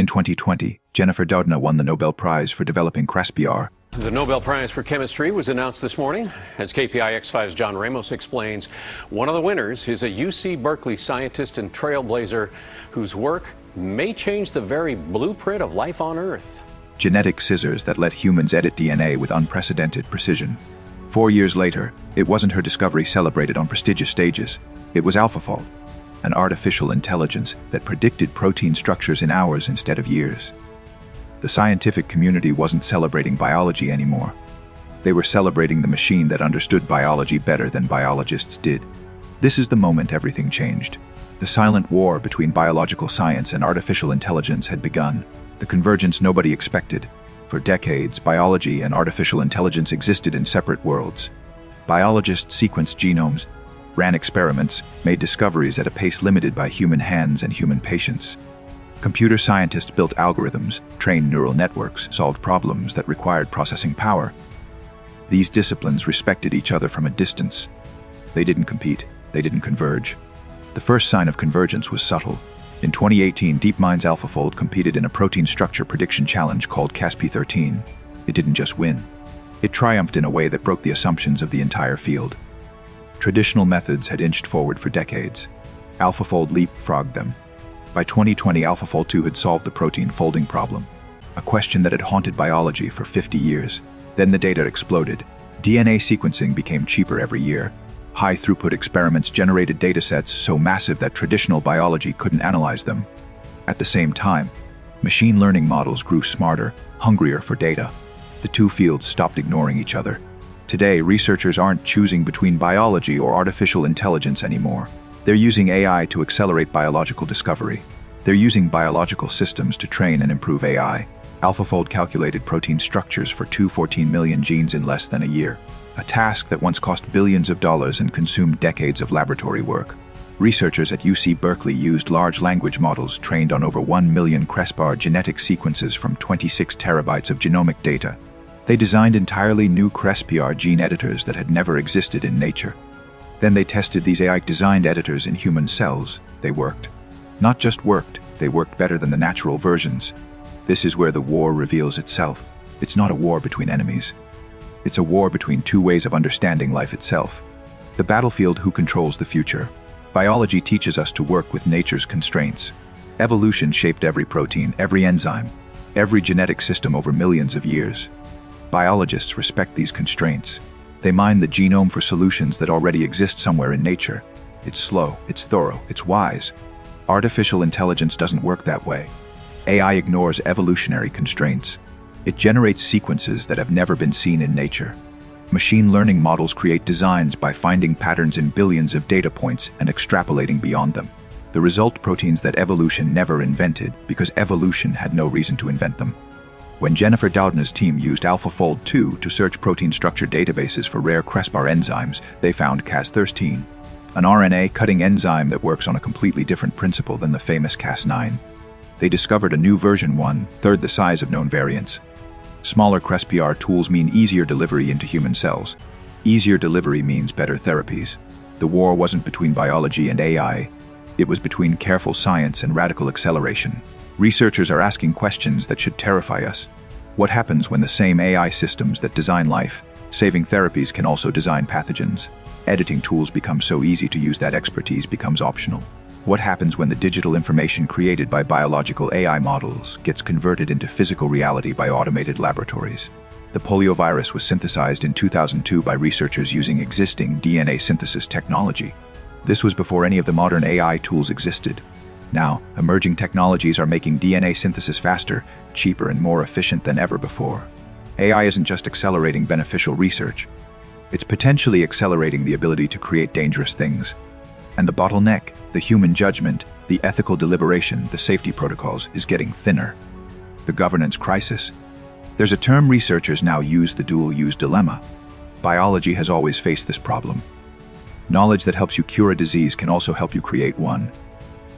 In 2020, Jennifer Doudna won the Nobel Prize for developing CRISPR. The Nobel Prize for Chemistry was announced this morning. As KPIX5's John Ramos explains, one of the winners is a UC Berkeley scientist and trailblazer whose work may change the very blueprint of life on Earth. Genetic scissors that let humans edit DNA with unprecedented precision. 4 years later, it wasn't her discovery celebrated on prestigious stages. It was AlphaFold, an artificial intelligence that predicted protein structures in hours instead of years. The scientific community wasn't celebrating biology anymore. They were celebrating the machine that understood biology better than biologists did. This is the moment everything changed. The silent war between biological science and artificial intelligence had begun, the convergence nobody expected. For decades, biology and artificial intelligence existed in separate worlds. Biologists sequenced genomes, ran experiments, made discoveries at a pace limited by human hands and human patience. Computer scientists built algorithms, trained neural networks, solved problems that required processing power. These disciplines respected each other from a distance. They didn't compete, they didn't converge. The first sign of convergence was subtle. In 2018, DeepMind's AlphaFold competed in a protein structure prediction challenge called Casp13. It didn't just win. It triumphed in a way that broke the assumptions of the entire field. Traditional methods had inched forward for decades. AlphaFold leapfrogged them. By 2020, AlphaFold 2 had solved the protein folding problem, a question that had haunted biology for 50 years. Then the data exploded. DNA sequencing became cheaper every year. High-throughput experiments generated datasets so massive that traditional biology couldn't analyze them. At the same time, machine learning models grew smarter, hungrier for data. The two fields stopped ignoring each other. Today, researchers aren't choosing between biology or artificial intelligence anymore. They're using AI to accelerate biological discovery. They're using biological systems to train and improve AI. AlphaFold calculated protein structures for 214 million genes in less than a year, a task that once cost billions of dollars and consumed decades of laboratory work. Researchers at UC Berkeley used large language models trained on over 1 million CRISPR genetic sequences from 26 terabytes of genomic data. They designed entirely new CRISPR gene editors that had never existed in nature. Then they tested these AI-designed editors in human cells. They worked. Not just worked, they worked better than the natural versions. This is where the war reveals itself. It's not a war between enemies. It's a war between two ways of understanding life itself. The battlefield: who controls the future. Biology teaches us to work with nature's constraints. Evolution shaped every protein, every enzyme, every genetic system over millions of years. Biologists respect these constraints. They mine the genome for solutions that already exist somewhere in nature. It's slow, it's thorough, it's wise. Artificial intelligence doesn't work that way. AI ignores evolutionary constraints. It generates sequences that have never been seen in nature. Machine learning models create designs by finding patterns in billions of data points and extrapolating beyond them. The result: proteins that evolution never invented, because evolution had no reason to invent them. When Jennifer Doudna's team used AlphaFold 2 to search protein structure databases for rare CRISPR enzymes, they found Cas13, an RNA cutting enzyme that works on a completely different principle than the famous Cas9. They discovered a new version 1/3 the size of known variants. Smaller CRISPR tools mean easier delivery into human cells. Easier delivery means better therapies. The war wasn't between biology and AI. It was between careful science and radical acceleration. Researchers are asking questions that should terrify us. What happens when the same AI systems that design life, saving therapies, can also design pathogens? Editing tools become so easy to use that expertise becomes optional. What happens when the digital information created by biological AI models gets converted into physical reality by automated laboratories? The poliovirus was synthesized in 2002 by researchers using existing DNA synthesis technology. This was before any of the modern AI tools existed. Now, emerging technologies are making DNA synthesis faster, cheaper, and more efficient than ever before. AI isn't just accelerating beneficial research. It's potentially accelerating the ability to create dangerous things. And the bottleneck, the human judgment, the ethical deliberation, the safety protocols, is getting thinner. The governance crisis. There's a term researchers now use: the dual-use dilemma. Biology has always faced this problem. Knowledge that helps you cure a disease can also help you create one.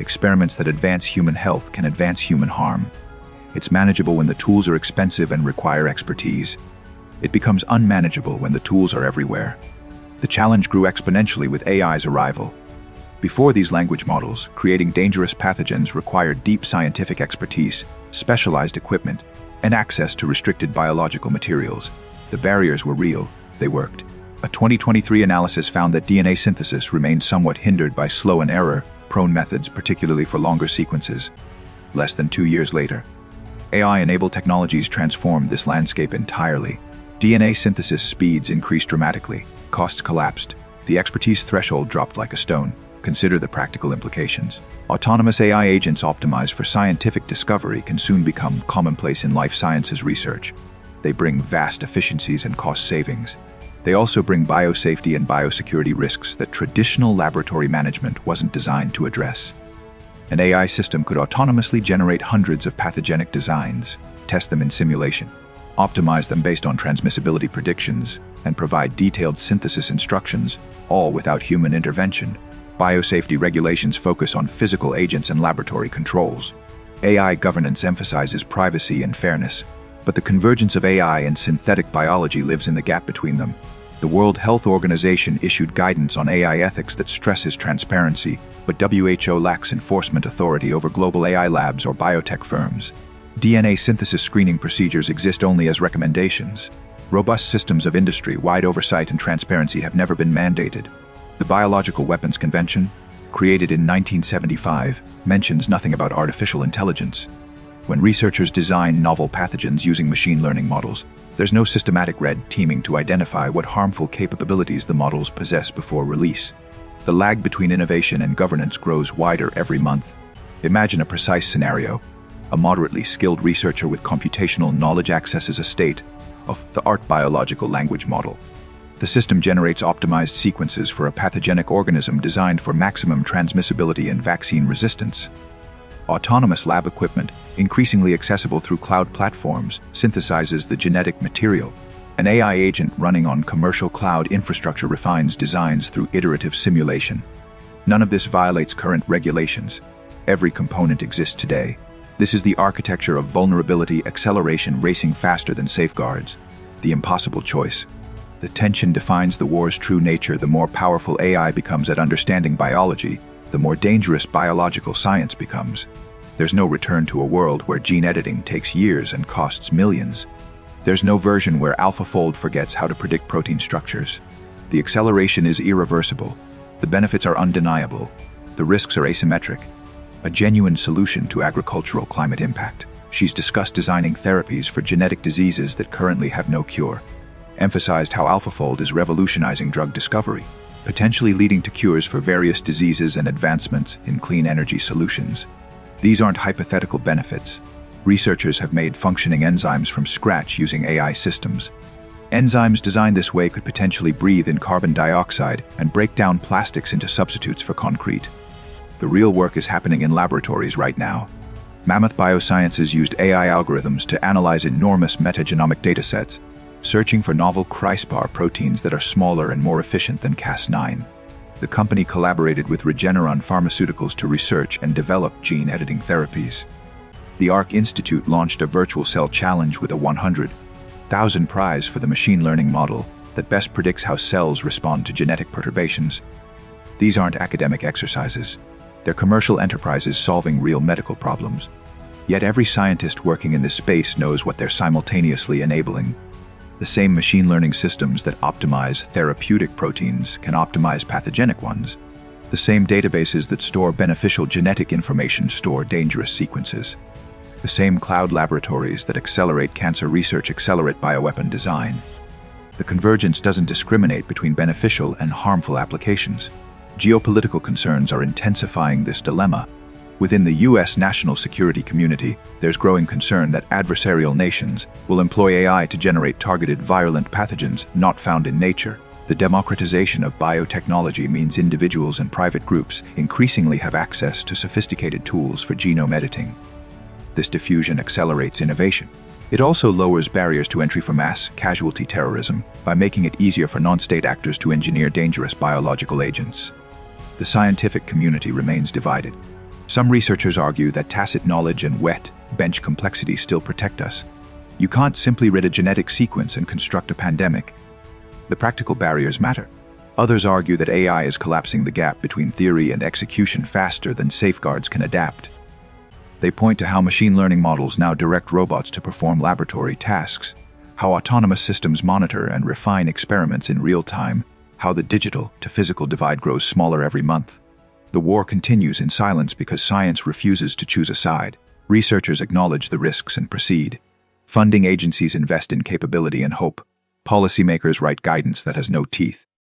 Experiments that advance human health can advance human harm. It's manageable when the tools are expensive and require expertise. It becomes unmanageable when the tools are everywhere. The challenge grew exponentially with AI's arrival. Before these language models, creating dangerous pathogens required deep scientific expertise. specialized equipment, and access to restricted biological materials. The barriers were real, they worked. A 2023 analysis found that DNA synthesis remained somewhat hindered by slow and error-prone methods, particularly for longer sequences. Less than 2 years later, AI-enabled technologies transformed this landscape entirely. DNA synthesis speeds increased dramatically, costs collapsed, the expertise threshold dropped like a stone. Consider the practical implications. Autonomous AI agents optimized for scientific discovery can soon become commonplace in life sciences research. They bring vast efficiencies and cost savings. They also bring biosafety and biosecurity risks that traditional laboratory management wasn't designed to address. An AI system could autonomously generate hundreds of pathogenic designs, test them in simulation, optimize them based on transmissibility predictions, and provide detailed synthesis instructions, all without human intervention. Biosafety regulations focus on physical agents and laboratory controls. AI governance emphasizes privacy and fairness, but the convergence of AI and synthetic biology lives in the gap between them. The World Health Organization issued guidance on AI ethics that stresses transparency, but WHO lacks enforcement authority over global AI labs or biotech firms. DNA synthesis screening procedures exist only as recommendations. Robust systems of industry-wide oversight and transparency have never been mandated. The Biological Weapons Convention, created in 1975, mentions nothing about artificial intelligence. When researchers design novel pathogens using machine learning models, there's no systematic red teaming to identify what harmful capabilities the models possess before release. The lag between innovation and governance grows wider every month. Imagine a precise scenario. A moderately skilled researcher with computational knowledge accesses a state-of-the-art biological language model. The system generates optimized sequences for a pathogenic organism designed for maximum transmissibility and vaccine resistance. Autonomous lab equipment, increasingly accessible through cloud platforms, synthesizes the genetic material. An AI agent running on commercial cloud infrastructure refines designs through iterative simulation. None of this violates current regulations. Every component exists today. This is the architecture of vulnerability acceleration racing faster than safeguards. The impossible choice. The tension defines the war's true nature. The more powerful AI becomes at understanding biology, the more dangerous biological science becomes. There's no return to a world where gene editing takes years and costs millions. There's no version where AlphaFold forgets how to predict protein structures. The acceleration is irreversible. The benefits are undeniable. The risks are asymmetric. A genuine solution to agricultural climate impact. She's discussed designing therapies for genetic diseases that currently have no cure. Emphasized how AlphaFold is revolutionizing drug discovery, potentially leading to cures for various diseases and advancements in clean energy solutions. These aren't hypothetical benefits. Researchers have made functioning enzymes from scratch using AI systems. Enzymes designed this way could potentially breathe in carbon dioxide and break down plastics into substitutes for concrete. The real work is happening in laboratories right now. Mammoth Biosciences used AI algorithms to analyze enormous metagenomic datasets, searching for novel CRISPR proteins that are smaller and more efficient than Cas9. The company collaborated with Regeneron Pharmaceuticals to research and develop gene editing therapies. The ARC Institute launched a virtual cell challenge with a 100,000 prize for the machine learning model that best predicts how cells respond to genetic perturbations. These aren't academic exercises. They're commercial enterprises solving real medical problems. Yet every scientist working in this space knows what they're simultaneously enabling. The same machine learning systems that optimize therapeutic proteins can optimize pathogenic ones. The same databases that store beneficial genetic information store dangerous sequences. The same cloud laboratories that accelerate cancer research accelerate bioweapon design. The convergence doesn't discriminate between beneficial and harmful applications. Geopolitical concerns are intensifying this dilemma. Within the U.S. national security community, there's growing concern that adversarial nations will employ AI to generate targeted virulent pathogens not found in nature. The democratization of biotechnology means individuals and private groups increasingly have access to sophisticated tools for genome editing. This diffusion accelerates innovation. It also lowers barriers to entry for mass casualty terrorism by making it easier for non-state actors to engineer dangerous biological agents. The scientific community remains divided. Some researchers argue that tacit knowledge and wet bench complexity still protect us. You can't simply read a genetic sequence and construct a pandemic. The practical barriers matter. Others argue that AI is collapsing the gap between theory and execution faster than safeguards can adapt. They point to how machine learning models now direct robots to perform laboratory tasks, how autonomous systems monitor and refine experiments in real time, how the digital to physical divide grows smaller every month. The war continues in silence because science refuses to choose a side. Researchers acknowledge the risks and proceed. Funding agencies invest in capability and hope. Policymakers write guidance that has no teeth.